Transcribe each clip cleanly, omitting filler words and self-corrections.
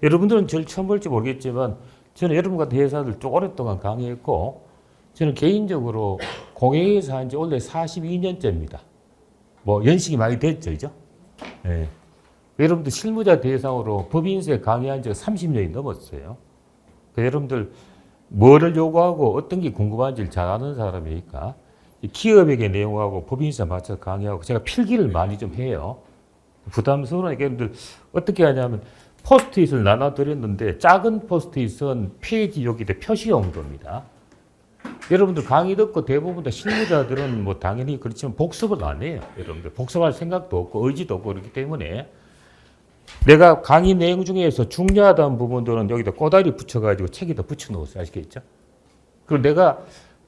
여러분들은 저를 처음 볼지 모르겠지만 저는 여러분 같은 회사들 쭉 오랫동안 강의했고 저는 개인적으로 공회에서 한 지 원래 42년째입니다. 뭐 연식이 많이 됐죠, 그죠? 예. 여러분들 실무자 대상으로 법인세 강의한 지가 30년이 넘었어요. 여러분들 뭐를 요구하고 어떤 게 궁금한지를 잘 아는 사람이니까 기업에게 내용하고 법인세 맞춰서 강의하고 제가 필기를 많이 좀 해요. 부담스러우니까 여러분들 어떻게 하냐면 포스트잇을 나눠드렸는데 작은 포스트잇은 페이지 여기다 표시 용도입니다. 여러분들 강의 듣고 대부분 다 실무자들은 뭐 당연히 그렇지만 복습을 안 해요. 여러분들 복습할 생각도 없고 의지도 없고 그렇기 때문에 내가 강의 내용 중에서 중요하다는 부분들은 여기다 꼬다리 붙여가지고 책에다 붙여놓으세요. 아시겠죠? 그리고 내가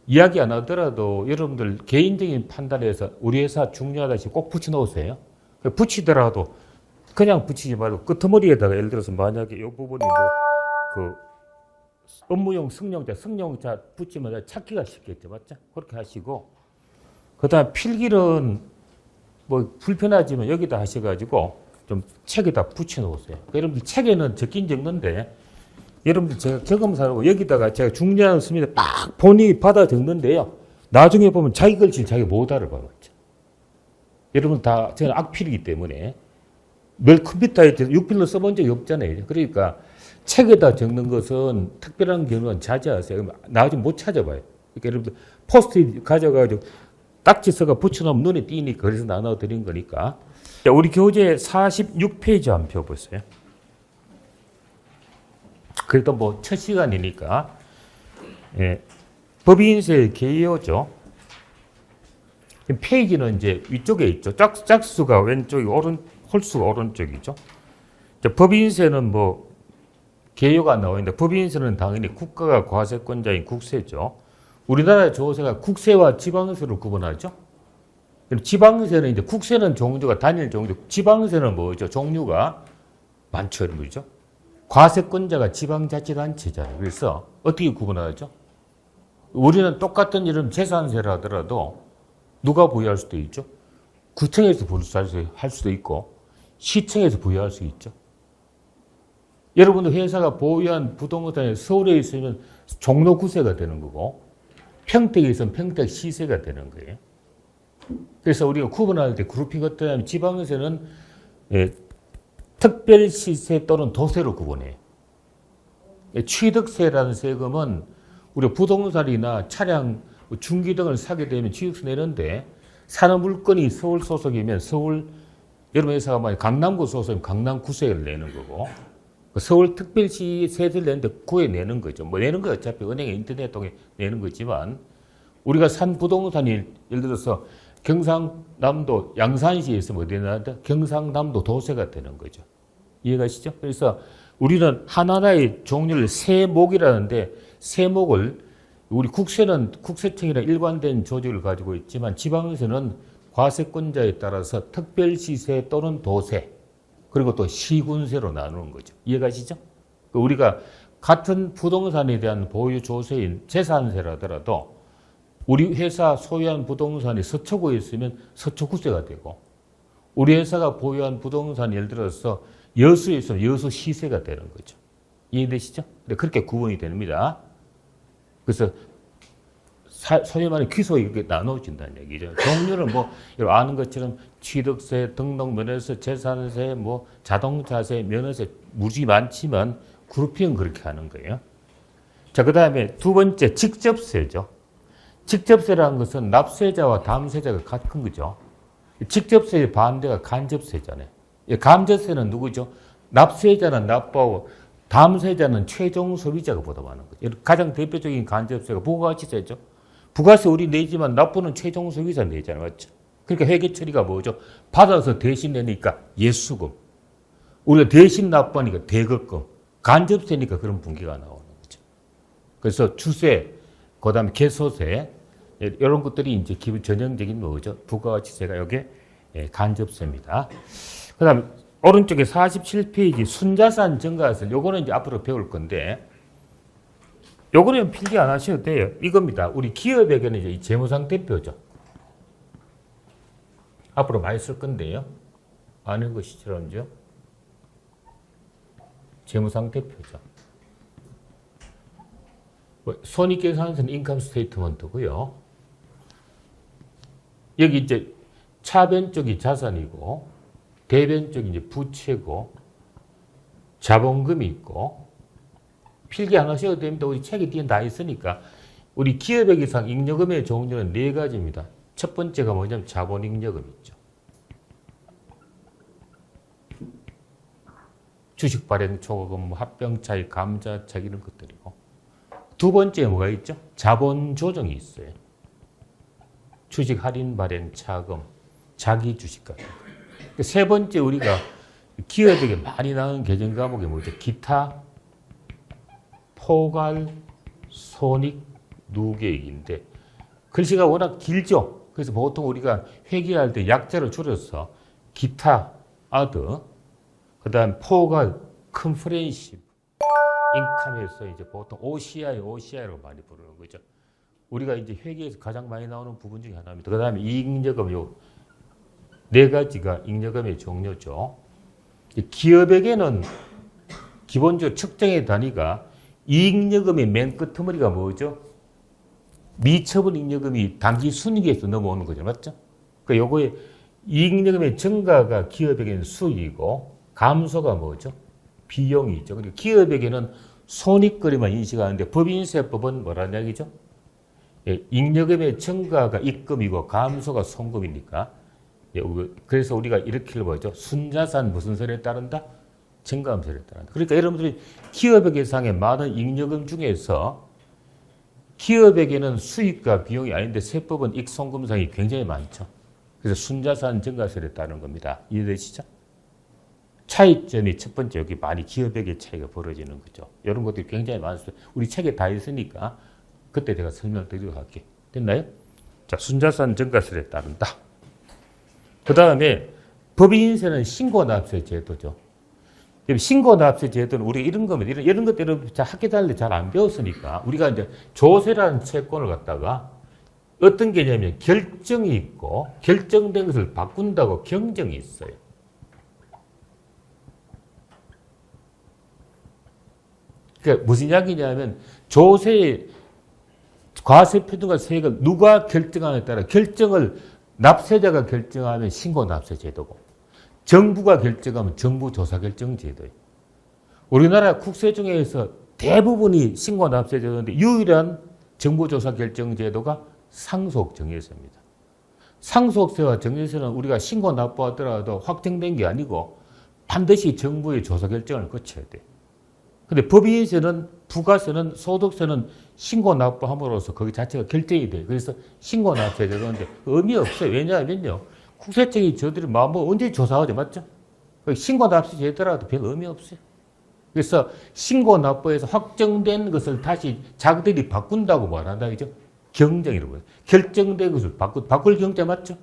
이야기 안 하더라도 여러분들 개인적인 판단에서 우리 회사 중요하다 싶으면 꼭 붙여놓으세요. 붙이더라도 그냥 붙이지 말고 끄트머리에다가 예를 들어서 만약에 이 부분이 그 업무용 승용차 붙이면 찾기가 쉽겠죠. 맞죠? 그렇게 하시고 그 다음 필기는 뭐 불편하지만 여기다 하셔가지고 좀 책에다 붙여놓으세요. 여러분들 책에는 적긴 적는데 여러분들 제가 경험사라고 여기다가 제가 중요한 습니다 딱 본인이 받아 적는데요. 나중에 보면 자기 글씨는 자기 못 알아봐요. 여러분 다 저는 악필이기 때문에 늘 컴퓨터에 6필로 써본 적이 없잖아요. 그러니까 책에다 적는 것은 특별한 경우는 자제하세요. 나중에 못 찾아봐요. 그러니까 여러분들 포스트잇 가져가지고 딱지 써가 붙여놓으면 눈에 띄니까 그래서 나눠드린 거니까. 자, 우리 교재 46페이지 한번 펴보세요. 그래도 뭐 첫 시간이니까 예, 법인세 개요죠. 페이지는 이제 위쪽에 있죠. 짝수가 왼쪽이고 홀수가 오른쪽이죠. 자, 법인세는 뭐 개요가 나와 있는데 법인세는 당연히 국가가 과세권자인 국세죠. 우리나라의 조세가 국세와 지방세로 구분하죠. 지방세는 이제 국세는 종류가 단일 종류, 지방세는 뭐죠? 종류가 많죠, 그죠? 과세권자가 지방자치단체잖아요. 그래서 어떻게 구분하죠? 우리는 똑같은 이름 재산세라 하더라도 누가 부여할 수도 있죠? 구청에서 부여할 수도 있고 시청에서 부여할 수 있죠. 여러분들 회사가 보유한 부동산이 서울에 있으면 종로구세가 되는 거고 평택에 있으면 평택시세가 되는 거예요. 그래서 우리가 구분할 때 그룹핑 어떻게 하면 지방세는 특별시세 또는 도세로 구분해요. 취득세라는 세금은 우리가 부동산이나 차량, 중기 등을 사게 되면 취득세 내는데 사는 물건이 서울 소속이면 서울, 여러분 회사가 만약 강남구 소속이면 강남구세를 내는 거고 서울 특별시 세를 내는데 구에 내는 거죠. 뭐 내는 거 어차피 은행에 인터넷 통해 내는 거지만 우리가 산 부동산이 예를 들어서 경상남도 양산시에서 뭐 되나요? 경상남도 도세가 되는 거죠. 이해가시죠? 그래서 우리는 하나하나의 종류를 세목이라는데 세목을 우리 국세는 국세청이나 일관된 조직을 가지고 있지만 지방세는 과세권자에 따라서 특별시세 또는 도세 그리고 또 시군세로 나누는 거죠. 이해가시죠? 우리가 같은 부동산에 대한 보유 조세인 재산세라더라도 우리 회사 소유한 부동산이 서초구에 있으면 서초구세가 되고 우리 회사가 보유한 부동산이 예를 들어서 여수에 있으면 여수시세가 되는 거죠. 이해되시죠? 그렇게 구분이 됩니다. 그래서 소위 말하는 귀소 이렇게 나눠진다는 얘기죠. 종류는 뭐 아는 것처럼 취득세, 등록면허세, 재산세, 뭐 자동차세, 면허세 무지 많지만 그룹핑은 그렇게 하는 거예요. 자, 그 다음에 두 번째 직접세죠. 직접세라는 것은 납세자와 담세자가 같은 거죠. 직접세의 반대가 간접세잖아요. 간접세는 누구죠? 납세자는 납부하고 담세자는 최종 소비자가 부담하는 거죠. 가장 대표적인 간접세가 부가가치세죠. 부가세 우리 내지만 납부는 최종 소비자 내잖아요. 맞죠? 그러니까 회계 처리가 뭐죠? 받아서 대신 내니까 예수금. 우리가 대신 납부하니까 대급금. 간접세니까 그런 분기가 나오는 거죠. 그래서 주세, 그 다음에 개소세, 이런 것들이 이제 기본 전형적인 뭐죠? 부가가치세가 여기 간접세입니다. 그 다음에 오른쪽에 47페이지 순자산 증가세. 요거는 이제 앞으로 배울 건데, 요거는 필기 안 하셔도 돼요. 이겁니다. 우리 기업에게는 이제 이 재무상태표죠. 앞으로 많이 쓸 건데요. 아는 것이처럼요. 재무상태표죠. 손익계산서는 인컴 스테이트먼트고요. 여기 이제 차변 쪽이 자산이고 대변 쪽이 이제 부채고 자본금이 있고 필기 안 하셔도 됩니다. 우리 책에 뒤에 다 있으니까. 우리 기업회계상 잉여금의 종류는 4가지입니다. 첫 번째가 뭐냐면 자본잉여금 있죠. 주식 발행 초과금, 합병차익, 감자차익 이런 것들이고. 두 번째 뭐가 있죠? 자본 조정이 있어요. 주식 할인 발행 차금, 자기 주식 같은 거. 세 번째 우리가 기업에게 많이 나오는 계정 과목이 뭐죠? 기타, 포괄, 손익, 누계익인데 글씨가 워낙 길죠. 그래서 보통 우리가 회계할 때 약자를 줄여서 기타, 아더, 그다음 포괄, 컴프레hensive 인컴에서 이제 보통 OCI로 많이 부르는 거죠. 우리가 이제 회계에서 가장 많이 나오는 부분 중에 하나입니다. 그다음에 이익잉여금 요 4가지가 잉여금의 종류죠. 기업에게는 기본적으로 측정의 단위가 이익잉여금의 맨 끝머리가 뭐죠? 미처분 잉여금이 단기 순이익에서 넘어오는 거죠. 맞죠? 그러니까 요거의 이익잉여금의 증가가 기업에게는 수익이고 감소가 뭐죠? 비용이죠. 그리고 기업에게는 손익거래만 인식하는데 법인세법은 뭐라는 이야기죠? 예, 잉여금의 증가가 입금이고 감소가 송금이니까. 예, 그래서 우리가 이렇게 보죠. 순자산 무슨 설에 따른다? 증감설에 따른다. 그러니까 여러분들이 기업회계상의 많은 잉여금 중에서 기업에게는 수익과 비용이 아닌데 세법은 익송금상이 굉장히 많죠. 그래서 순자산 증가설에 따른 겁니다. 이해되시죠? 차이점이 첫 번째 여기 많이 기업에게 차이가 벌어지는 거죠. 이런 것들이 굉장히 많습니다. 우리 책에 다 있으니까 그때 제가 설명드리도록 할게요. 됐나요? 자, 순자산 증가설에 따른다. 그 다음에 법인세는 신고납세 제도죠. 신고납세 제도는 우리가 이런 겁니다. 이런 것들은 학교 다닐 때 잘 안 배웠으니까 우리가 이제 조세라는 채권을 갖다가 어떤 개념이냐면 결정이 있고 결정된 것을 바꾼다고 경정이 있어요. 그러니까 무슨 이야기냐면 조세의 과세표준과 세액을 누가 결정하느냐에 따라 결정을 납세자가 결정하면 신고납세 제도고 정부가 결정하면 정부조사 결정 제도예요. 우리나라 국세 중에서 대부분이 신고납세 제도인데 유일한 정부조사 결정 제도가 상속정액세입니다. 상속세와 정액세는 우리가 신고납부하더라도 확정된 게 아니고 반드시 정부의 조사 결정을 거쳐야 돼요. 근데 법인세는 부가세는 소득세는 신고납부함으로써 거기 자체가 결정이 돼요. 그래서 신고납세 제도인데 의미 없어요. 왜냐하면요. 국세청이 저들이 뭐 언제 조사하죠. 맞죠? 신고납세 제도라도 별 의미 없어요. 그래서 신고납부에서 확정된 것을 다시 자기들이 바꾼다고 말한다. 그죠? 경정이라고 해요. 결정된 것을 바꿀 경제 맞죠?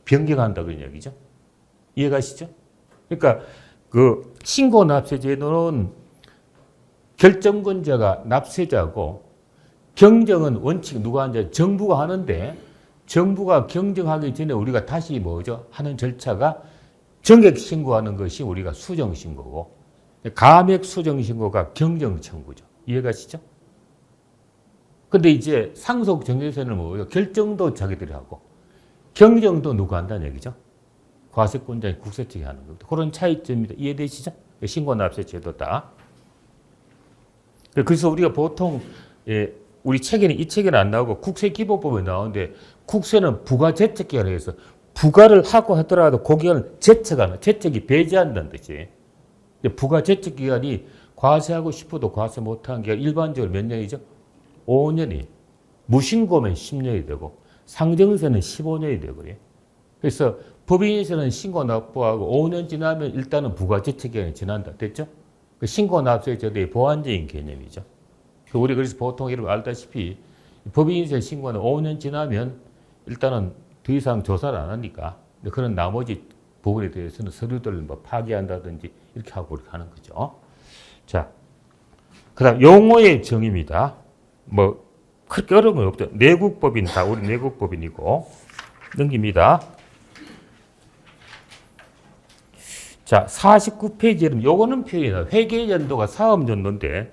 변경한다 그런 이야기죠. 이해가시죠? 그러니까 그 신고납세 제도는 결정권자가 납세자고 경정은 원칙 누가 하는지 정부가 하는데 정부가 경정하기 전에 우리가 다시 뭐죠? 하는 절차가 정액 신고하는 것이 우리가 수정 신고고 감액 수정 신고가 경정 청구죠. 이해가시죠? 근데 이제 상속 정액세는 뭐예요? 결정도 자기들이 하고 경정도 누가 한다는 얘기죠. 과세권자인 국세청이 하는 겁니다. 그런 차이점입니다. 이해되시죠? 신고납세 제도다. 그래서 우리가 보통 우리 책에는 이 책에는 안 나오고 국세기본법에 나오는데 국세는 부가제척기간에 해서 부가를 하고 하더라도 그 기간을 제척하는 제척이 배제한다는 뜻이에요. 부가제척기간이 과세하고 싶어도 과세 못하는 게 일반적으로 몇 년이죠? 5년이. 무신고면 10년이 되고 상정세는 15년이 되고요. 그래서 법인세는 신고납부하고 5년 지나면 일단은 부가제척기간이 지난다. 됐죠? 신고납세 제도의 보완적인 개념이죠. 우리 그래서 보통 여러분 알다시피 법인세 신고는 5년 지나면 일단은 더 이상 조사를 안 하니까 그런 나머지 부분에 대해서는 서류들을 뭐 파기한다든지 이렇게 하고 이렇게 하는 거죠. 자, 그다음 용어의 정의입니다. 뭐 그렇게 어려운 건 없죠. 내국법인 다 우리 내국법인이고 넘깁니다. 자, 49페이지는 요거는 표현이다. 회계연도가 사업연도인데,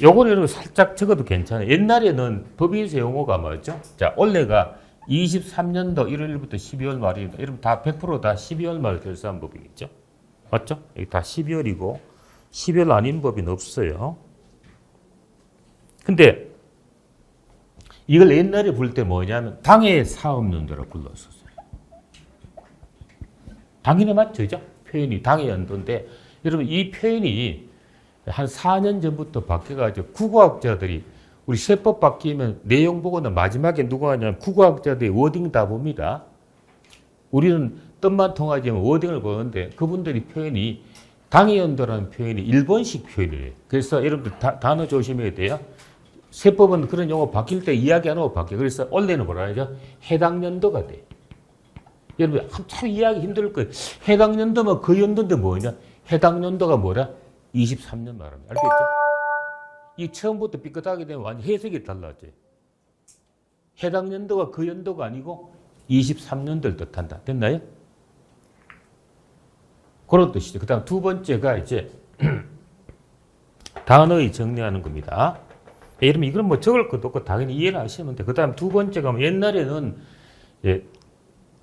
요거는 여러분 살짝 적어도 괜찮아요. 옛날에는 법인세 용어가 뭐였죠? 자, 올해가 23년도 1월 1일부터 12월 말입니다. 여러분 다 100%다 12월 말 결산 법이겠죠? 맞죠? 여기 다 12월이고, 12월 아닌 법인 없어요. 근데, 이걸 옛날에 부를 때 뭐냐면, 당해 사업연도라고 불렀었어요. 당연히 맞죠? 그죠? 표현이 당해 연도인데, 여러분 이 표현이 한 4년 전부터 바뀌어가지고 국어학자들이 우리 세법 바뀌면 내용 보고는 마지막에 누가 하냐면 국어학자들이 워딩 다 봅니다. 우리는 뜻만 통하지 않으면 워딩을 보는데 그분들이 표현이 당해 연도라는 표현이 일본식 표현이에요. 그래서 여러분들 단어 조심해야 돼요. 세법은 그런 용어 바뀔 때 이야기 안 하고 바뀌어요. 그래서 원래는 뭐라 하죠? 해당 연도가 돼요. 여러분 참 이해하기 힘들 거예요. 해당 연도면 그 연도인데 뭐냐? 해당 연도가 뭐라? 23년 말합니다. 알겠죠? 이 처음부터 삐끗하게 되면 완전 해석이 달라져요. 해당 연도가 그 연도가 아니고 23년도를 뜻한다. 됐나요? 그런 뜻이죠. 그 다음 두 번째가 이제 단어의 정리하는 겁니다. 여러분 이건 뭐 적을 것도 없고 당연히 이해를 하시면 돼요. 그 다음 두 번째가 옛날에는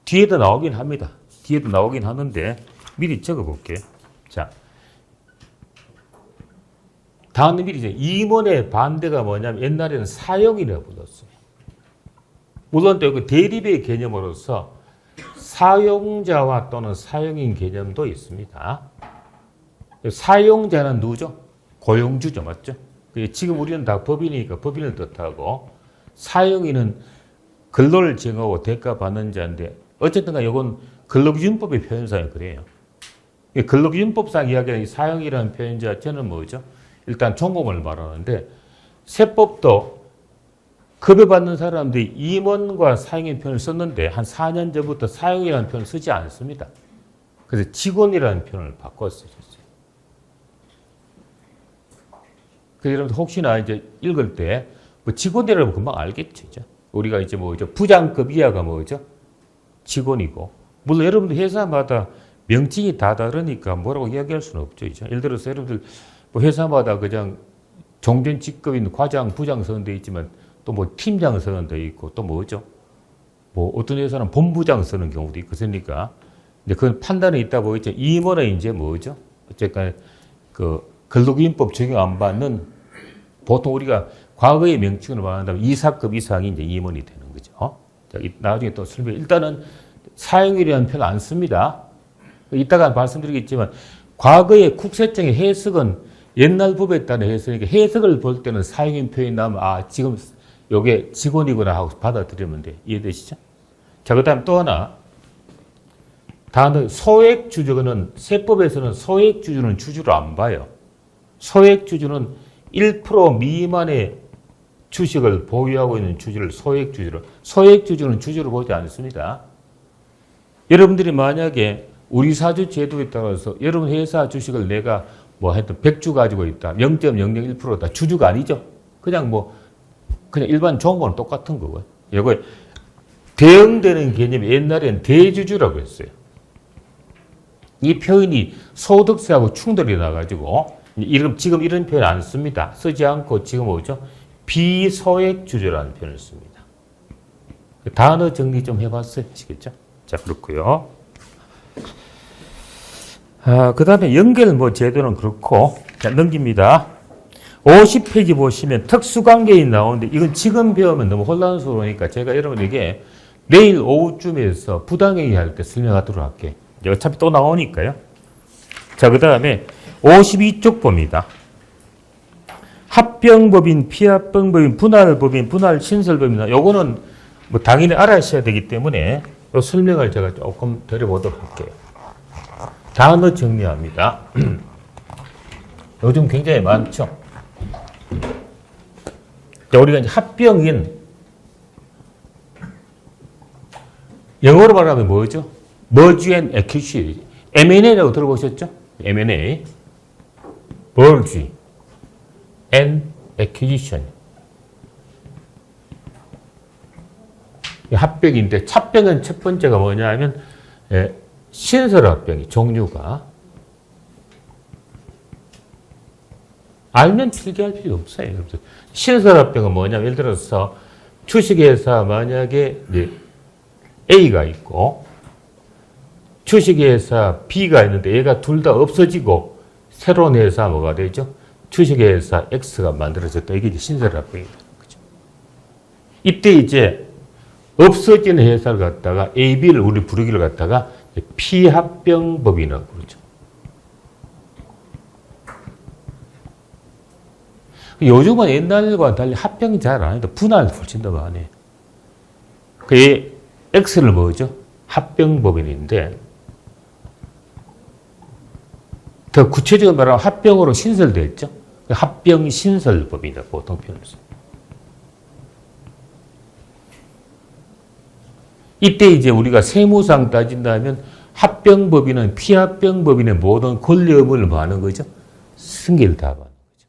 뒤에도 나오긴 합니다. 뒤에도 나오긴 하는데 미리 적어볼게요. 자, 다음 미리 이제 임원의 반대가 뭐냐면 옛날에는 사용이라고 불렀어요. 물론 또 그 대립의 개념으로서 사용자와 또는 사용인 개념도 있습니다. 사용자는 누구죠? 고용주죠, 맞죠? 지금 우리는 다 법인이니까 법인을 뜻하고 사용인은 근로를 정하고 대가 받는 자인데 어쨌든 간에 이건 근로기준법의 표현상이 그래요. 근로기준법상 이야기하는 사용이라는 표현 자체는 뭐죠? 일단 종목을 말하는데 세법도 급여받는 사람들이 임원과 사용인 표현을 썼는데 한 4년 전부터 사용이라는 표현을 쓰지 않습니다. 그래서 직원이라는 표현을 바꿔 쓰셨어요. 그래서 여러분들 혹시나 이제 읽을 때 뭐 직원이라면 금방 알겠죠. 우리가 이제 뭐죠? 부장급 이하가 뭐죠? 직원이고. 물론 여러분들 회사마다 명칭이 다 다르니까 뭐라고 이야기할 수는 없죠. 예를 들어서 여러분들 뭐 회사마다 그냥 종전 직급인 과장, 부장 쓰는 데 있지만 또 뭐 팀장 쓰는 데 있고 또 뭐죠? 뭐 어떤 회사는 본부장 쓰는 경우도 있고 그러니까 근데 그건 판단이 있다고 했죠. 임원은 이제 뭐죠? 어쨌든 그 근로기준법 적용 안 받는 보통 우리가 과거의 명칭으로 말한다면 이사급 이상이 이제 임원이 되는 거죠. 자, 나중에 또 설명. 일단은 사용이라는 표현 안 씁니다. 이따가 말씀드리겠지만 과거의 국세청의 해석은 옛날 법에 따른 해석이니까 해석을 볼 때는 사용인 표현이 나오면 지금 이게 직원이구나 하고 받아들이면 돼. 이해되시죠? 자, 그 다음 또 하나. 단어 소액주주는 세법에서는 소액주주는 주주를 안 봐요. 소액주주는 1% 미만의 주식을 보유하고 있는 주주를 소액주주는 주주를 보지 않습니다. 여러분들이 만약에 우리 사주 제도에 따라서 여러분 회사 주식을 내가 뭐 하여튼 100주 가지고 있다. 0.001%다. 주주가 아니죠. 그냥 일반 종목은 똑같은 거고요. 이거 대응되는 개념이 옛날에는 대주주라고 했어요. 이 표현이 소득세하고 충돌이 나가지고 지금 이런 표현 안 씁니다. 쓰지 않고 지금 뭐죠? 비소액주주라는 표현을 씁니다. 단어 정리 좀 해봤어요. 아시겠죠? 자, 그렇고요. 그 다음에 연결 제도는 그렇고, 자, 넘깁니다. 50페이지 보시면 특수관계인이 나오는데, 이건 지금 배우면 너무 혼란스러우니까 제가 여러분에게 내일 오후쯤에서 부당행위 할 때 설명하도록 할게요. 어차피 또 나오니까요. 자, 그 다음에 52쪽 봅니다. 합병법인, 피합병법인, 분할법인, 분할신설법인, 요거는 뭐 당연히 알아셔야 되기 때문에 요 설명을 제가 조금 드려보도록 할게요. 단어 정리합니다. 요즘 굉장히 많죠. 자, 우리가 이제 합병인, 영어로 말하면 뭐죠? Merge and Acquisition. M&A라고 들어보셨죠? M&A. Merge and Acquisition. 합병인데, 합병은 첫 번째가 뭐냐 하면, 신설합병이 종류가 알면 필기할 필요 없어요. 신설합병은 뭐냐면 예를 들어서 주식회사 만약에 A가 있고 주식회사 B가 있는데 얘가 둘 다 없어지고 새로운 회사 뭐가 되죠? 주식회사 X가 만들어졌다. 이게 이제 신설합병이라는 거죠. 이때 이제 없어지는 회사를 갖다가 A, B를 우리 부르기를 갖다가 피합병법이라고 그러죠. 요즘은 옛날과는 달리 합병이 잘 안 해도 분할 훨씬 더 많이 해요. 그 X를 뭐죠? 합병법인인데 더 구체적으로 말하면 합병으로 신설되어 있죠. 합병신설법이다. 보통 표현을 써요. 이때 이제 우리가 세무상 따진다면 합병법인은 피합병법인의 모든 권리 의무를 뭐 하는 거죠? 승계를 다 받는 거죠.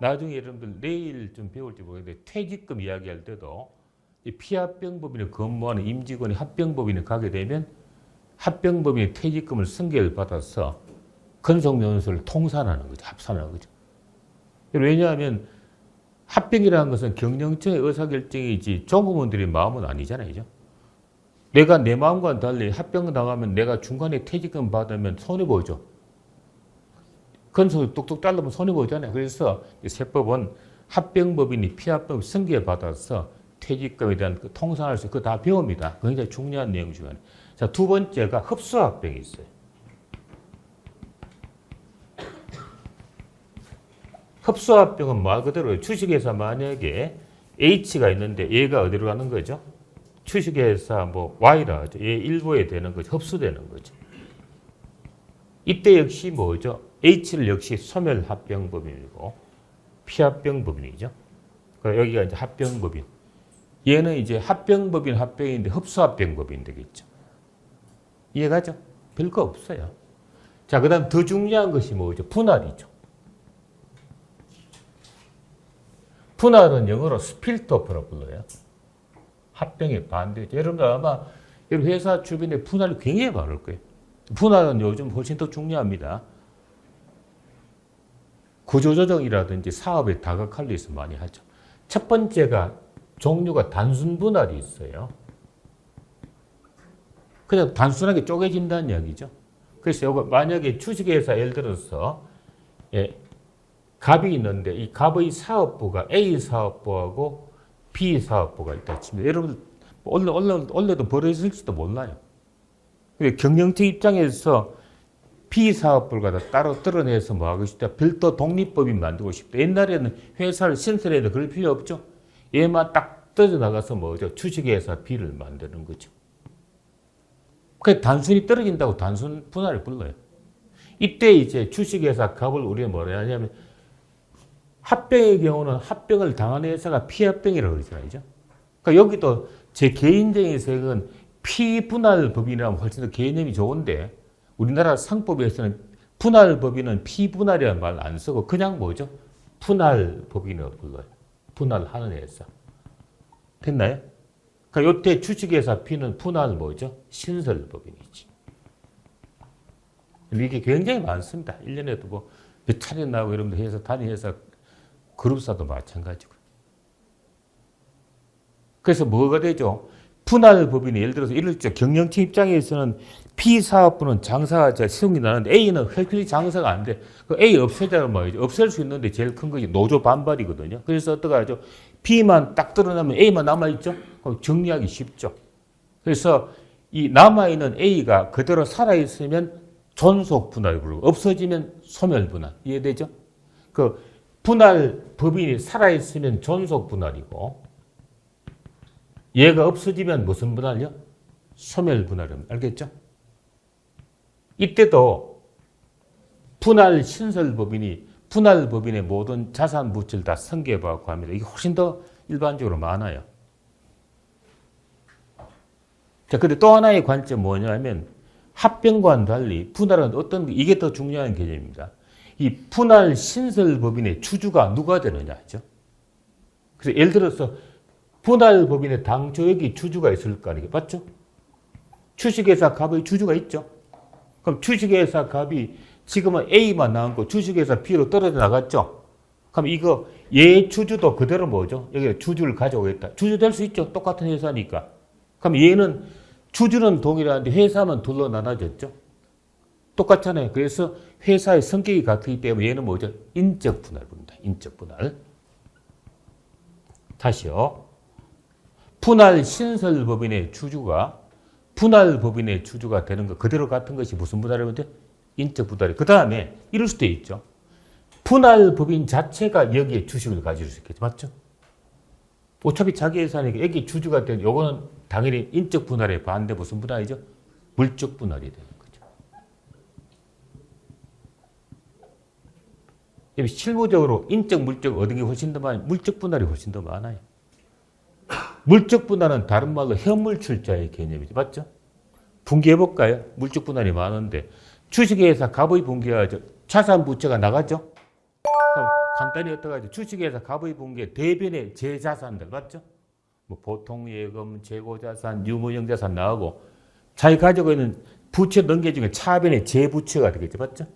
나중에 여러분들 내일 좀 배울지 모르겠는데 퇴직금 이야기할 때도 이 피합병법인에 근무하는 임직원이 합병법인에 가게 되면 합병법인의 퇴직금을 승계를 받아서 근속연수를 통산하는 거죠. 합산하는 거죠. 왜냐하면 합병이라는 것은 경영층의 의사결정이지 종업원들의 마음은 아니잖아요. 내가 내 마음과는 달리 합병 당하면 내가 중간에 퇴직금 받으면 손해보죠. 근속을 뚝뚝 달라면 손해보잖아요. 그래서 세법은 합병법인이 피합병 승계받아서 퇴직금에 대한 그 통산할 수, 그거 다 배웁니다. 굉장히 중요한 내용 중에 하나. 자, 두 번째가 흡수합병이 있어요. 흡수합병은 말 그대로 주식회사 만약에 H가 있는데 얘가 어디로 가는 거죠? 주식회사 뭐 Y라 하죠. 얘 일부에 되는 거죠. 흡수되는 거죠. 이때 역시 뭐죠? H를 역시 소멸합병법인이고 피합병법인이죠. 그러니까 여기가 이제 합병법인. 얘는 이제 합병법인 합병인데 흡수합병법인 되겠죠. 이해가죠? 별거 없어요. 자, 그 다음 더 중요한 것이 뭐죠? 분할이죠. 분할은 영어로 스필트오프라고 불러요. 합병의 반대죠. 여러분들 아마 회사 주변에 분할이 굉장히 많을 거예요. 분할은 요즘 훨씬 더 중요합니다. 구조조정이라든지 사업에 다각화를 위해서 많이 하죠. 첫 번째가 종류가 단순 분할이 있어요. 그냥 단순하게 쪼개진다는 이야기죠. 그래서 이거 만약에 주식회사 예를 들어서 갑이 있는데 이 갑의 사업부가 A 사업부하고 B 사업부가 있다 칩니다. 여러분 원래도 벌어졌을지도 몰라요. 경영체 입장에서 B 사업부를 따로 뜯어내서 뭐 하고 싶다. 별도 독립법인 만들고 싶다. 옛날에는 회사를 신설해도 그럴 필요 없죠. 얘만 딱 떨어져나가서 뭐죠? 주식회사 B를 만드는 거죠. 그게 단순히 떨어진다고 단순 분할을 불러요. 이때 이제 주식회사 갑을 우리가 뭐라 하냐면 합병의 경우는 합병을 당한 회사가 피합병이라고 그러잖아요. 그러니까 여기도 제 개인적인 생각은 피분할법인이라면 훨씬 더 개념이 좋은데 우리나라 상법에서는 분할법인은 피분할이라는 말 안 쓰고 그냥 뭐죠? 분할법인이라고 불러요. 분할하는 회사. 됐나요? 그러니까 이때 주식회사 P는 분할 뭐죠? 신설법인이지. 이게 굉장히 많습니다. 1년에도 뭐 몇 차례 나오고 여러분들 회사, 단위 회사, 그룹사도 마찬가지고. 그래서 뭐가 되죠? 분할법인이 예를 들어서 이럴 때 경영체 입장에서는 P사업부는 장사가 시성이 나는데 A는 혈필이 장사가 안 돼. 그 A 없애자는 말이죠. 없앨 수 있는데 제일 큰 것이 노조 반발이거든요. 그래서 어떻게 하죠? B만 딱 드러나면 A만 남아있죠? 그럼 정리하기 쉽죠. 그래서 이 남아있는 A가 그대로 살아있으면 존속 분할을 부르고 없어지면 소멸 분할. 이해되죠? 그 분할 법인이 살아있으면 존속 분할이고 얘가 없어지면 무슨 분할이요? 소멸 분할은 알겠죠? 이때도 분할 신설 법인이 분할 법인의 모든 자산 부채를 다 승계받고 합니다. 이게 훨씬 더 일반적으로 많아요. 자, 근데 또 하나의 관점 뭐냐면 합병과는 달리 분할은 어떤 이게 더 중요한 개념입니다. 이 분할 신설 법인의 주주가 누가 되느냐죠. 그래서 예를 들어서 분할 법인의 당초 여기 주주가 있을 거 아니에요. 맞죠? 주식회사 갑의 주주가 있죠. 그럼 주식회사 갑이 지금은 A만 나온 거 주식회사 B로 떨어져 나갔죠. 그럼 이거 얘 주주도 그대로 뭐죠? 여기 주주를 가져오겠다. 주주 될 수 있죠. 똑같은 회사니까. 그럼 얘는 주주는 동일한데 회사만 둘로 나눠졌죠. 똑같잖아요. 그래서 회사의 성격이 같기 때문에 얘는 뭐죠? 인적 분할 부른다. 인적 분할. 다시요. 분할 신설 법인의 주주가 분할 법인의 주주가 되는 거 그대로 같은 것이 무슨 분할이면 돼? 인적 분할이. 그 다음에 이럴 수도 있죠. 분할 법인 자체가 여기에 주식을 가질 수 있겠죠. 맞죠? 어차피 자기 회사니까 여기 주주가 된 요거는 당연히 인적 분할에 반대 무슨 분할이죠? 물적 분할이 되는 거죠. 실무적으로 인적, 물적 어떤 게 훨씬 더 많아요? 물적 분할이 훨씬 더 많아요. 물적 분할은 다른 말로 현물 출자의 개념이죠. 맞죠? 분개해 볼까요? 물적 분할이 많은데 주식회사 갑의 분개하죠. 자산 부채가 나가죠. 그럼 간단히 어떡하죠? 주식회사 갑의 분개 대변의 재자산들 맞죠? 뭐 보통 예금, 재고자산, 유무형 자산 나오고 자기 가지고 있는 부채 넘겨 중에 차변의 재부채가 되겠죠. 맞죠?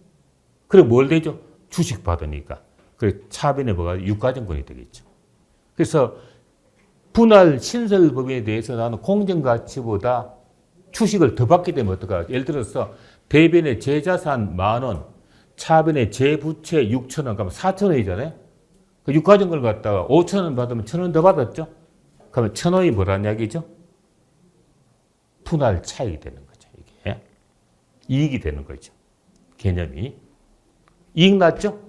그리고 뭘 되죠? 주식 받으니까. 그래서 차변에 뭐가 유가증권이 되겠죠. 그래서 분할 신설 법인에 대해서 나는 공정가치보다 주식을 더 받게 되면 어떨까? 예를 들어서 대변의 재자산 10,000원, 차변의 재부채 6,000원, 그러면 4,000원이잖아요. 그 유가증권을 갖다가 5,000원 받으면 1,000원 더 받았죠? 그러면 1,000원이 뭐란 이야기죠? 분할 차익이 되는 거죠. 이게 이익이 되는 거죠. 개념이. 이익 났죠?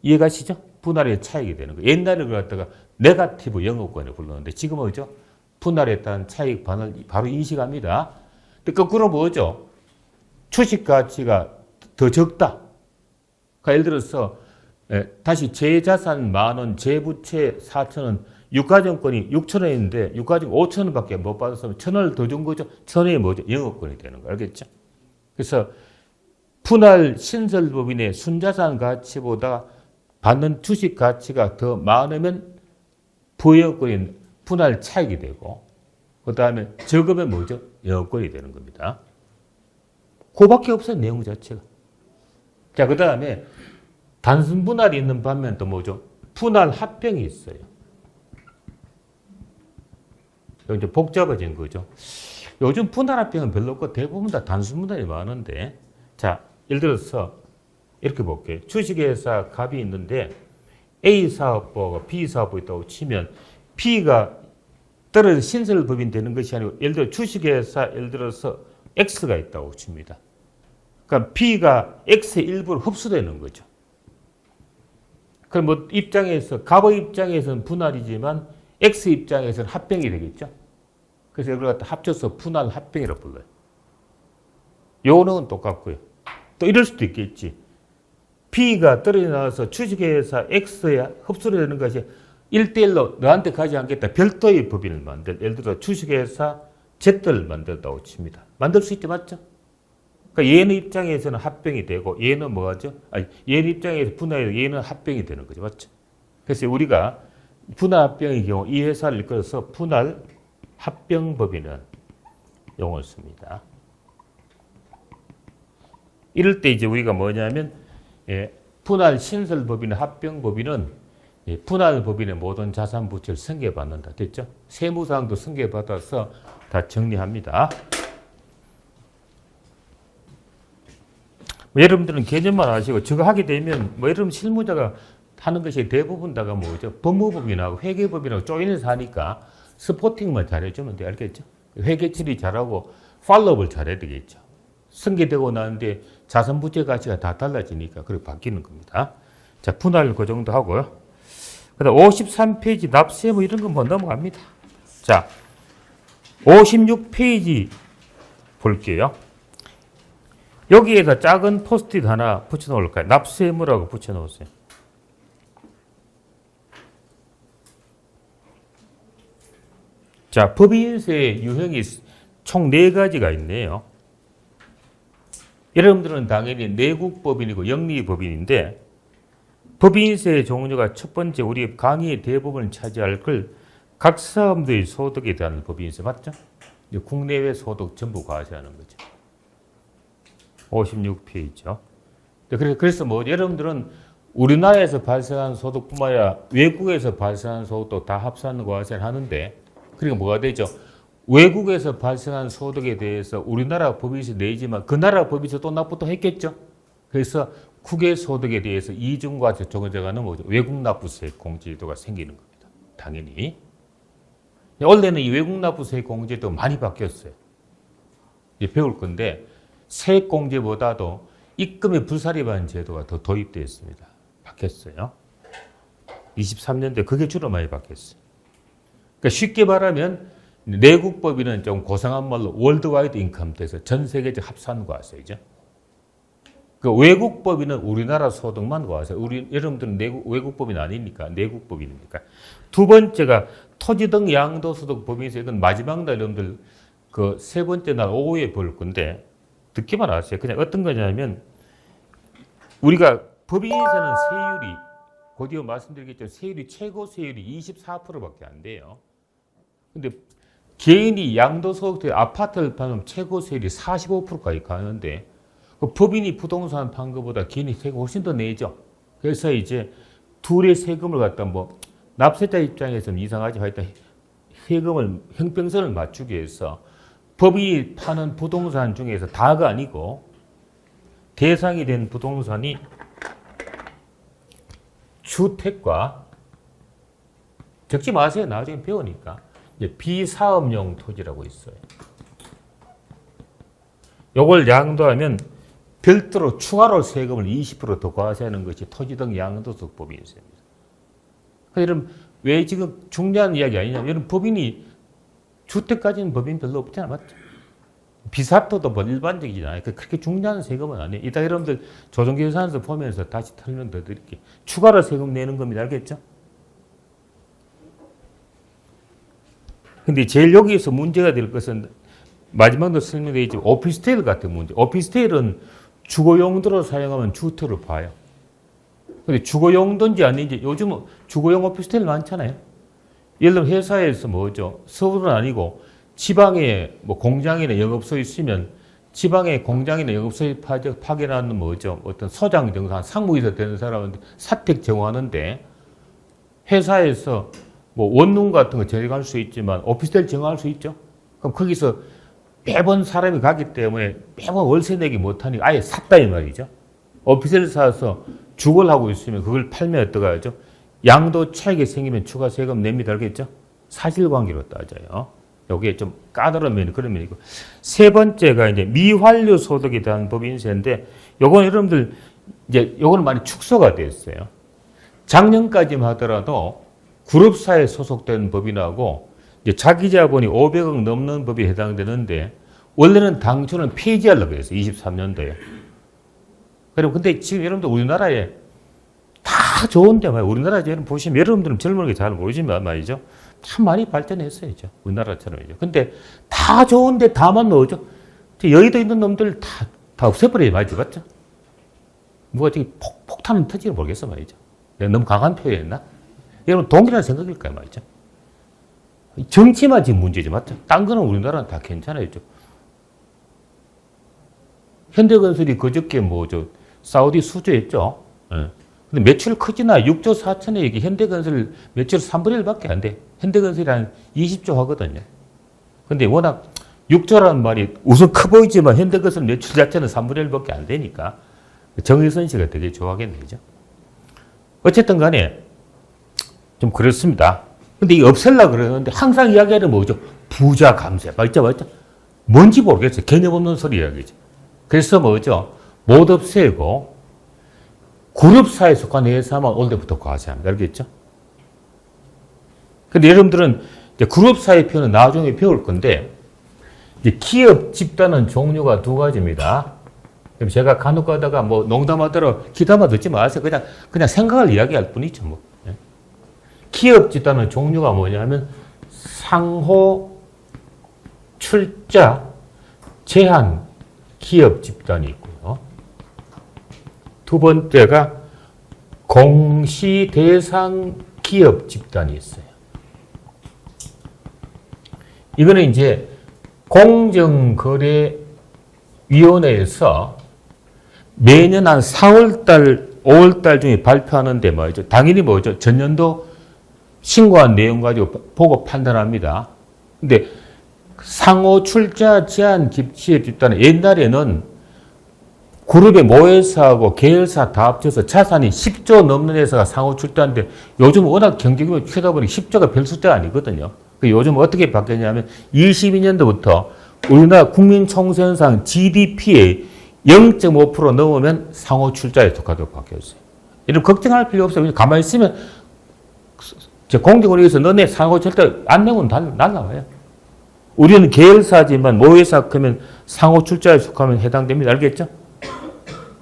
이해가시죠? 분할의 차익이 되는 거예요. 옛날에 그걸 갖다가 네거티브 영업권을 불렀는데 지금은 뭐죠? 분할에 따른 차익 반을 바로 인식합니다. 근데 거꾸로 뭐죠? 주식 가치가 더 적다. 그러니까 예를 들어서 다시 재자산 10,000원, 재부채 4,000원, 유가증권이 6,000원인데 유가증권 5,000원밖에 못 받았으면 1,000원을 더 준 거죠. 1,000원이 뭐죠? 영업권이 되는 거 알겠죠? 그래서 분할 신설법인의 순자산 가치보다 받는 주식 가치가 더 많으면 부여권이 분할 차익이 되고 그 다음에 적으면 뭐죠? 영업권이 되는 겁니다. 그밖에 없어요. 내용 자체가. 자, 그 다음에 단순 분할이 있는 반면 또 뭐죠? 분할 합병이 있어요. 이제 복잡해진 거죠. 요즘 분할 합병은 별로 없고 대부분 다 단순 분할이 많은데 자, 예를 들어서 이렇게 볼게요. 주식회사 갑이 있는데 A 사업부하고 B 사업부 있다고 치면 B가 떨어져 신설법인 되는 것이 아니고 예를 들어 주식회사 예를 들어서 X가 있다고 칩니다. 그러니까 B가 X의 일부를 흡수되는 거죠. 그럼 뭐 입장에서 갑의 입장에서는 분할이지만 X 입장에서는 합병이 되겠죠. 그래서 이걸 갖다 합쳐서 분할 합병이라고 불러요. 요거는 똑같고요. 또 이럴 수도 있겠지. B가 떨어져 나와서 주식회사 X에 흡수를 되는 것이 1대1로 너한테 가지 않겠다. 별도의 법인을 예를 들어 주식회사 Z를 만들다고 칩니다. 만들 수 있죠. 맞죠? 그러니까 얘는 입장에서는 합병이 되고 얘는 뭐하죠? 얘는 입장에서 분할이 얘는 합병이 되는 거죠. 맞죠? 그래서 우리가 분할 합병의 경우 이 회사를 이끌어서 분할 합병법인은 용어를 씁니다. 이럴 때 이제 우리가 뭐냐면 분할 신설법인 합병법인은 분할법인의 모든 자산 부채를 승계받는다. 됐죠? 세무사항도 승계받아서 다 정리합니다. 여러분들은 개념만 아시고 저거 하게 되면 여러분 실무자가 하는 것이 대부분 다가 뭐죠? 법무법인하고 회계법인하고 쪼인해서 하니까 스포팅만 잘해주면 돼. 알겠죠? 회계 처리 잘하고 팔로우를 잘해야 되겠죠. 승계되고 나는데 자산 부채 가치가 다 달라지니까 그렇게 바뀌는 겁니다. 자, 분할 그 정도 하고요. 그다음 53페이지 납세 뭐 이런 건 뭐 넘어갑니다. 자, 56페이지 볼게요. 여기에서 작은 포스트잇 하나 붙여 놓을까요? 납세의무라고 붙여 놓으세요. 자, 법인세 유형이 총 4가지가 있네요. 여러분들은 당연히 내국법인이고 영리법인인데 법인세 종류가 첫 번째 우리 강의의 대부분을 차지할 걸 각 사업들의 소득에 대한 법인세 맞죠? 국내외 소득 전부 과세하는 거죠. 56페이지죠. 그래서 뭐 여러분들은 우리나라에서 발생한 소득뿐만 아니라 외국에서 발생한 소득도 다 합산 과세를 하는데, 그러니까 뭐가 되죠? 외국에서 발생한 소득에 대해서 우리나라 법인세 내지만 그 나라 법인세 또 납부도 했겠죠. 그래서 국외 소득에 대해서 이중과세 적용되가는 뭐죠? 외국 납부세 공제도가 생기는 겁니다. 당연히. 원래는 이 외국 납부세 공제도 많이 바뀌었어요. 배울 건데 세액 공제보다도 입금의 불사리반 제도가 더 도입되어 있습니다. 바뀌었어요. 23년도에 그게 주로 많이 바뀌었어요. 그러니까 쉽게 말하면 내국법인은 좀 고상한 말로 월드와이드 인컴 텍스, 전 세계적 합산 과세죠. 그 외국법인은 우리나라 소득만 과세. 여러분들은 외국법인 아니니까 내국법인이니까. 두 번째가 토지 등 양도소득 법인세. 이건 마지막 날 여러분들 그 세 번째 날 오후에 볼 건데 듣기만 하세요. 그냥 어떤 거냐면 우리가 법인세는 세율이 곧이어 말씀드리겠지만 세율이 최고 세율이 24%밖에 안 돼요. 근데 개인이 양도소득 아파트를 파면 최고 세율이 45%까지 가는데 그 법인이 부동산 판 것보다 개인이 세금 훨씬 더 내죠. 그래서 이제 둘의 세금을 갖다 뭐 납세자 입장에서는 이상하지 하여튼 세금을 형평성을 맞추기 위해서 법인이 파는 부동산 중에서 다가 아니고 대상이 된 부동산이 주택과 적지 마세요. 나중에 배우니까. 비사업용 토지라고 있어요. 요걸 양도하면 별도로 추가로 세금을 20% 더 과세하는 것이 토지 등 양도소득 법인세입니다. 여러분 왜 지금 중요한 이야기 아니냐면 여러분 법인이 주택 가진 법인 별로 없잖아, 맞죠? 비사토도 뭐 일반적이지 않아요. 그렇게 중요한 세금은 아니에요. 이따 여러분들 조정계산서 보면서 다시 설명 더 드릴게요. 추가로 세금 내는 겁니다. 알겠죠? 근데 제일 여기에서 문제가 될 것은 마지막으로 설명되어 있지만 오피스텔 같은 문제. 오피스텔은 주거 용도로 사용하면 주택으로 봐요. 근데 주거 용도인지 아닌지 요즘은 주거용 오피스텔 많잖아요. 예를 들면 회사에서 뭐죠? 서울은 아니고 지방에 뭐 공장이나 영업소 있으면 지방에 공장이나 영업소에 파견하는 뭐죠? 어떤 소장 정상 상무이사 되는 사람한테 사택 정하는데 회사에서 뭐 원룸 같은 거 제공할 수 있지만 오피스텔 정할 수 있죠. 그럼 거기서 매번 사람이 가기 때문에 매번 월세 내기 못하니까 아예 샀다 이 말이죠. 오피스텔 사서 주거를 하고 있으면 그걸 팔면 어떡하죠? 양도 차익이 생기면 추가 세금 냅니다. 알겠죠? 사실관계로 따져요. 여기에 좀 까다로운 면이 그런 면이고. 세 번째가 이제 미환류 소득에 대한 법인세인데 요건 여러분들 이제 요거는 많이 축소가 됐어요. 작년까지만 하더라도 그룹사에 소속된 법인하고 이제 자기자본이 500억 넘는 법에 해당되는데 원래는 당초는 폐지하려고 했어요. 23년도에. 그리고 근데 지금 여러분들 우리나라에 다 좋은데 말이에요. 우리나라 여러분 보시면 여러분들은 젊은 게 잘 모르지만 말이죠. 참 많이 발전했어요. 우리나라처럼이죠. 근데 다 좋은데 다만 넣어줘. 여의도 있는 놈들 다 없애버려야 말이죠. 맞죠? 뭐가 저기 폭탄은 터지는 모르겠어 말이죠. 내가 너무 강한 표현했나? 여러분 동일한 생각일까요 말이죠. 정치만 지금 문제죠. 맞죠? 딴 거는 우리나라는 다 괜찮아요. 현대건설이 그저께 뭐죠? 사우디 수주했죠. 예. 근데 매출 크지나 6조 4천에 이게 현대건설 매출 3분의 1밖에 안 돼. 현대건설이 한 20조 하거든요. 근데 워낙 6조라는 말이 우선 커 보이지만 현대건설 매출 자체는 3분의 1밖에 안 되니까 정의선 씨가 되게 좋아하겠네요. 어쨌든 간에 좀 그렇습니다. 근데 이 없애려고 그러는데 항상 이야기하는 뭐죠? 부자 감세. 맞죠? 뭔지 모르겠어요. 개념 없는 소리 이야기죠. 그래서 뭐죠? 못 없애고 그룹사에 속한 회사만 올 때부터 과세합니다. 알겠죠? 근데 여러분들은 이제 그룹사의 표는 나중에 배울 건데 이제 기업 집단은 종류가 두 가지입니다. 제가 간혹 가다가 뭐 농담하더라 기타만 듣지 마세요. 그냥 생각을 이야기할 뿐이죠. 뭐. 기업 집단은 종류가 뭐냐면 상호, 출자, 제한 기업 집단이 있고요. 두 번째가 공시 대상 기업 집단이 있어요. 이거는 이제 공정거래위원회에서 매년 한 4월달, 5월달 중에 발표하는데 뭐죠? 당연히 뭐죠? 전년도 신고한 내용 가지고 보고 판단합니다. 근데 상호 출자 제한 기업 집단은 옛날에는 그룹의 모회사하고 계열사 다 합쳐서 자산이 10조 넘는 회사가 상호 출자인데 요즘 워낙 경제규모가 크다 보니 10조가 별 숫자가 아니거든요. 요즘 어떻게 바뀌었냐면 22년도부터 우리나라 국민총생산 GDP의 0.5% 넘으면 상호 출자에 속하도록 바뀌었어요. 이런 걱정할 필요 없어요. 가만히 있으면 공정을 위해서 너네 상호 출자 안 내면 날라와요. 우리는 계열사지만 모회사 크면 상호 출자에 속하면 해당됩니다. 알겠죠?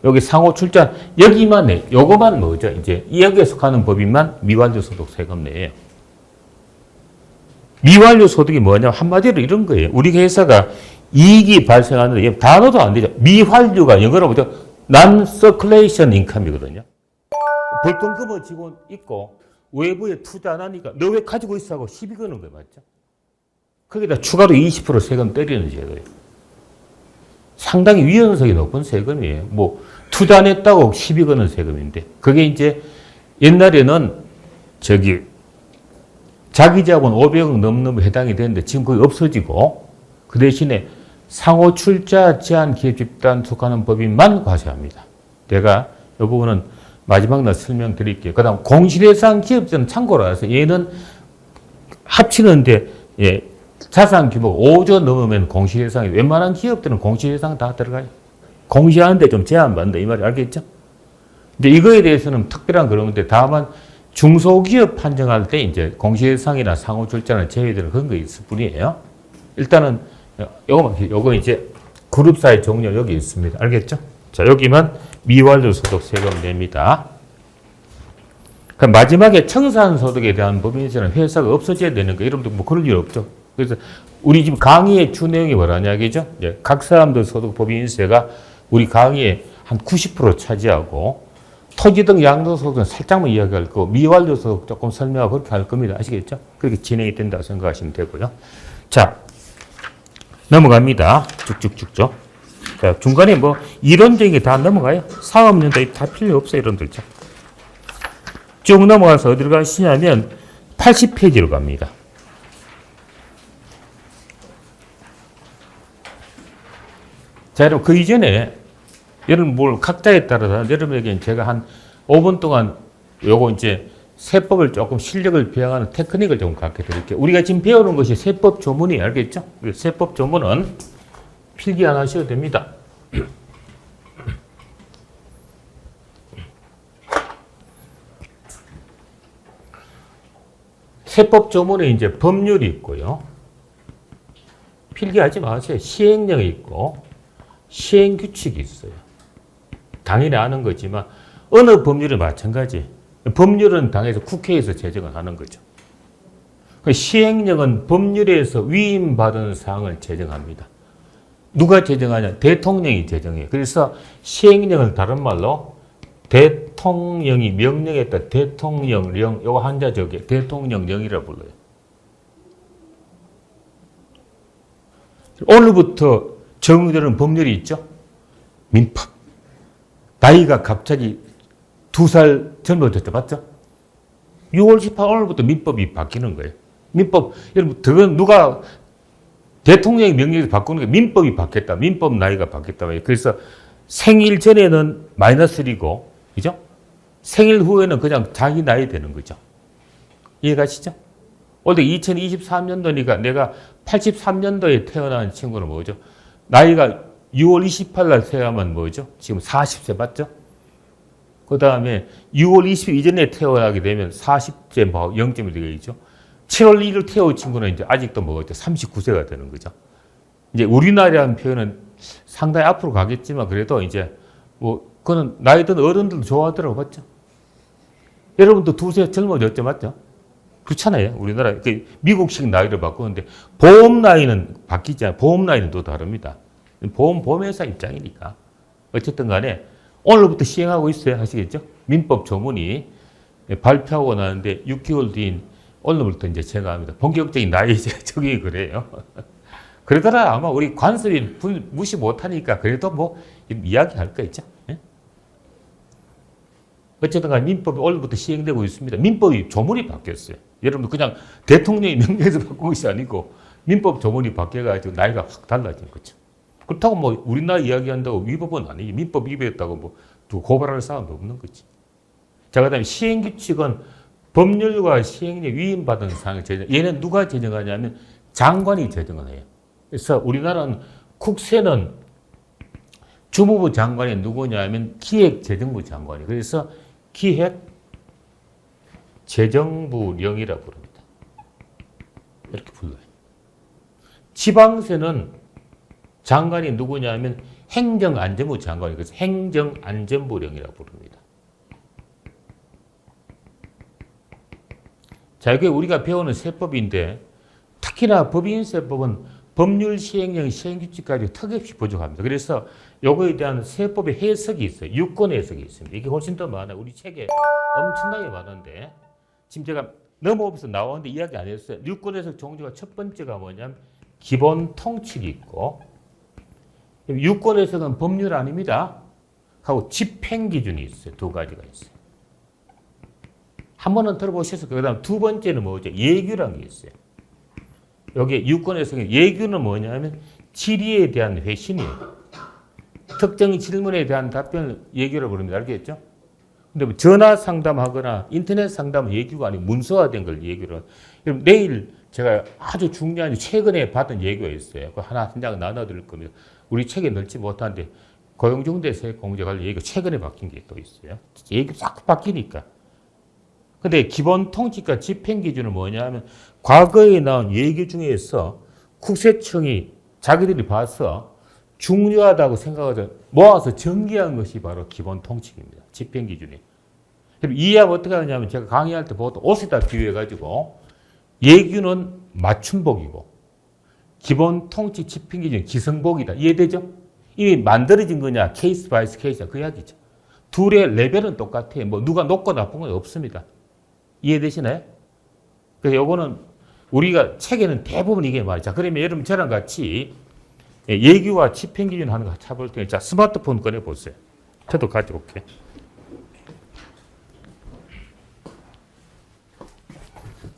여기 상호 출자 여기만 내. 요거만 뭐죠? 이제 여기에 속하는 법인만 미완료 소득 세금 내요. 미완료 소득이 뭐냐? 한마디로 이런 거예요. 우리 회사가 이익이 발생하는데 단어도 안 되죠. 미환류가 영어로 뭐죠? Non-circulation income이거든요. 벌금금을 지고 있고 외부에 투자 안 하니까 너 왜 가지고 있어 하고 시비 거는 거예요. 맞죠? 거기다 추가로 20% 세금 때리는 제도예요. 상당히 위헌성이 높은 세금이에요. 뭐 투자 안 했다고 시비 거는 세금인데 그게 이제 옛날에는 자기 자본 500억 넘는 해당이 되는데 지금 거의 없어지고 그 대신에 상호 출자 제한 기업 집단 속하는 법인만 과세합니다. 내가 이 부분은 마지막 날 설명드릴게요. 그 다음 공시대상 기업들은 참고로 해서 얘는 합치는데 자산 규모가 5조 넘으면 공시대상이 웬만한 기업들은 공시대상 다 들어가요. 공시하는데 좀 제한받는다 이 말이 알겠죠? 근데 이거에 대해서는 특별한 그런 건데 다만 중소기업 판정할 때 이제 공시대상이나 상호출자는 제외되는 그런 거 있을 뿐이에요. 일단은 요거 이제 그룹사의 종류 여기 있습니다. 알겠죠? 자, 여기만 미완료 소득 세금 냅니다. 그럼 마지막에 청산소득에 대한 법인세는 회사가 없어져야 되는 거 여러분들 뭐 그럴 일 없죠. 그래서 우리 지금 강의의 주 내용이 뭐라냐, 겠죠? 각 사람들 소득 법인세가 우리 강의의 한 90% 차지하고 토지 등 양도소득은 살짝만 이야기할 거고 미완료 소득 조금 설명하고 그렇게 할 겁니다. 아시겠죠? 그렇게 진행이 된다고 생각하시면 되고요. 자, 넘어갑니다. 쭉쭉쭉쭉. 자, 중간에 뭐 이론적인 게 다 넘어가요. 사업연도 다 필요 없어요. 이론들. 쭉 넘어가서 어디로 가시냐면 80페이지로 갑니다. 자, 여러분 그 이전에 여러분 뭘 각자에 따라서 여러분에게 제가 한 5분 동안 요거 이제 세법을 조금 실력을 배양하는 테크닉을 좀 가르쳐 드릴게요. 우리가 지금 배우는 것이 세법 조문이 알겠죠? 세법 조문은 필기 안 하셔도 됩니다. 세법 조문에 이제 법률이 있고요. 필기하지 마세요. 시행령이 있고 시행규칙이 있어요. 당연히 아는 거지만 어느 법률이 마찬가지. 법률은 당에서 국회에서 제정을 하는 거죠. 시행령은 법률에서 위임받은 사항을 제정합니다. 누가 제정하냐? 대통령이 제정해요. 그래서 시행령을 다른 말로 대통령이 명령했다. 대통령령, 요거 한자 저게 대통령령이라고 불러요. 오늘부터 적용되는 법률이 있죠? 민법. 나이가 갑자기 2살 젊어졌죠. 맞죠? 6월 18일 오늘부터 민법이 바뀌는 거예요. 민법, 여러분, 그건 누가 대통령의 명령에서 바꾸는 게 민법이 바뀌었다. 민법 나이가 바뀌었다. 그래서 생일 전에는 마이너스 1이고, 그죠? 생일 후에는 그냥 자기 나이 되는 거죠. 이해가시죠? 올해 2023년도니까 내가 83년도에 태어난 친구는 뭐죠? 나이가 6월 28일 날 태어나면 뭐죠? 지금 40세 맞죠? 그 다음에 6월 20일 이전에 태어나게 되면 40세 0점이 되겠죠? 7월 1일 태어난 친구는 이제 아직도 뭐죠? 39세가 되는 거죠. 이제 우리나라라는 표현은 상당히 앞으로 가겠지만 그래도 이제 뭐 그거는 나이 든 어른들도 좋아하더라고 맞죠? 여러분도 2세 젊어졌죠 맞죠? 그렇잖아요. 우리나라 미국식 나이를 바꾸는데 보험 나이는 바뀌지 않아요. 보험 나이는 또 다릅니다. 보험회사 입장이니까. 어쨌든 간에 오늘부터 시행하고 있어요. 아시겠죠? 민법 조문이 발표하고 나는데 6개월 뒤인 오늘부터 이제 제가 합니다. 본격적인 나이 적용이 그래요. 그러더라 아마 우리 관습이 무시 못하니까 그래도 뭐 이야기할 거 있죠. 예? 어쨌든 간에 민법이 오늘부터 시행되고 있습니다. 민법이 조문이 바뀌었어요. 여러분 그냥 대통령이 명령해서 바꾼 것이 아니고 민법 조문이 바뀌어가지고 나이가 확 달라진 거죠. 그렇다고 뭐 우리나라 이야기한다고 위법은 아니에요. 민법 위배했다고 뭐 고발할 사람도 없는 거지. 자, 그 다음에 시행규칙은 법률과 시행령 위임받은 사항을 제정. 얘는 누가 제정하냐면 장관이 제정을 해요. 그래서 우리나라는 국세는 주무부 장관이 누구냐면 기획재정부 장관이. 그래서 기획재정부령이라고 부릅니다. 이렇게 불러요. 지방세는 장관이 누구냐면 행정안전부 장관이. 그래서 행정안전부령이라고 부릅니다. 자, 이게 우리가 배우는 세법인데 특히나 법인세법은 법률 시행령 시행규칙까지 턱없이 부족합니다. 그래서 요거에 대한 세법의 해석이 있어요. 유권 해석이 있습니다. 이게 훨씬 더 많아요. 우리 책에 엄청나게 많은데 지금 제가 넘어오면서 나오는데 이야기 안 했어요. 유권 해석 종류가 첫 번째가 뭐냐면 기본 통칙이 있고 유권 해석은 법률 아닙니다. 하고 집행 기준이 있어요. 두 가지가 있어요. 한 번은 들어보셔서 그다음 두 번째는 뭐죠? 예규라는 게 있어요. 여기 유권에서 예규는 뭐냐면 질의에 대한 회신이에요. 특정 질문에 대한 답변을 예규라고 부릅니다. 알겠죠? 근데 뭐 전화 상담하거나 인터넷 상담은 예규가 아니고 문서화된 걸 예규로. 그럼 내일 제가 아주 중요한 최근에 받은 예규가 있어요. 그 한 장 나눠드릴 겁니다. 우리 책에 넣지 못한데 고용중대세 공제 관련 예규 최근에 바뀐 게 또 있어요. 예규 싹 바뀌니까. 근데 기본 통칙과 집행 기준은 뭐냐면 과거에 나온 예규 중에서 국세청이 자기들이 봐서 중요하다고 생각해서 모아서 정리한 것이 바로 기본 통칙입니다. 집행 기준이. 그럼 이해하면 어떻게 하냐면 제가 강의할 때 보통 옷에다 비유해가지고 예규는 맞춤복이고 기본 통칙 집행 기준은 기성복이다. 이해되죠? 이미 만들어진 거냐 케이스 바이 케이스냐 그 이야기죠. 둘의 레벨은 똑같아요. 뭐 누가 높고 나쁜 건 없습니다. 이해되시나요? 그래서 요거는 우리가 책에는 대부분 이게 말이죠. 자, 그러면 여러분 저랑 같이 예규와 집행기준 하는 거 찾아볼 테니까 자, 스마트폰 꺼내보세요. 저도 가지고 올게요.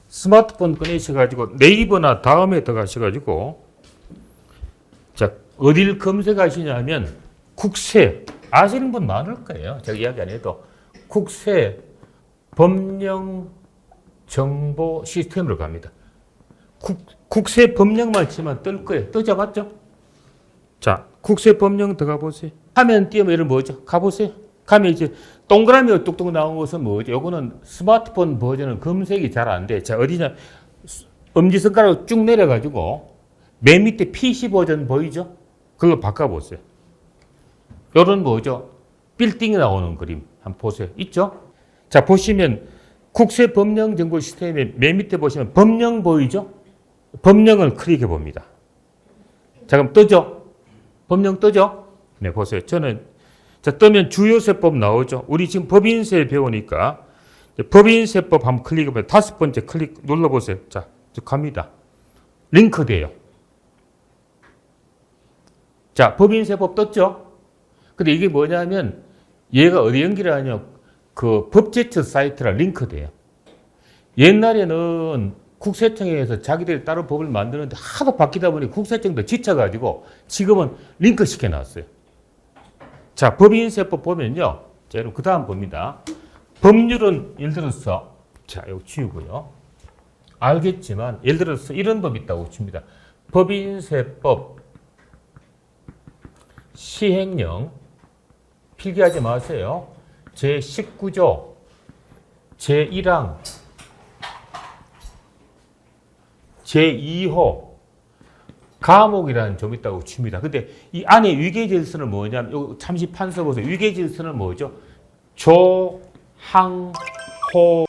스마트폰 꺼내셔가지고 네이버나 다음에 들어가셔가지고 자, 어딜 검색하시냐면 국세 아시는 분 많을 거예요. 제가 이야기 안 해도 국세 법령 정보 시스템으로 갑니다. 국세 법령만 치면 뜰 거예요. 뜨죠, 맞죠? 자, 국세 법령 들어가 보세요. 화면 띄우면 이런 뭐죠? 가보세요. 가면 이제 동그라미가 뚝뚝 나온 것은 뭐죠? 요거는 스마트폰 버전은 검색이 잘 안 돼. 자, 어디냐? 엄지손가락을 쭉 내려가지고 맨 밑에 PC 버전 보이죠? 그걸 바꿔보세요. 요런 뭐죠? 빌딩이 나오는 그림 한번 보세요. 있죠? 자, 보시면 국세 법령 정보 시스템의 맨 밑에 보시면 법령 보이죠? 법령을 클릭해 봅니다. 자, 그럼 뜨죠? 법령 뜨죠? 네, 보세요. 저는 자, 뜨면 주요세법 나오죠? 우리 지금 법인세 배우니까 법인세법 한번 클릭해 보세요. 다섯 번째 클릭 눌러 보세요. 자, 갑니다. 링크 돼요. 자, 법인세법 떴죠? 근데 이게 뭐냐면 얘가 어디 연결을 하냐? 그 법제처 사이트랑 링크돼요. 옛날에는 국세청에서 자기들이 따로 법을 만드는데 하도 바뀌다 보니 국세청도 지쳐가지고 지금은 링크 시켜놨어요. 자, 법인세법 보면요. 자, 여러분 그 다음 봅니다. 법률은 예를 들어서 자, 이거 지우고요. 알겠지만 예를 들어서 이런 법이 있다고 칩니다. 법인세법 시행령 필기하지 마세요. 제19조 제1항 제2호 가목이라는 점이 있다고 칩니다. 근데 이 안에 위계질서는 뭐냐면 요 잠시 판서 보세요. 위계질서는 뭐죠? 조, 항, 호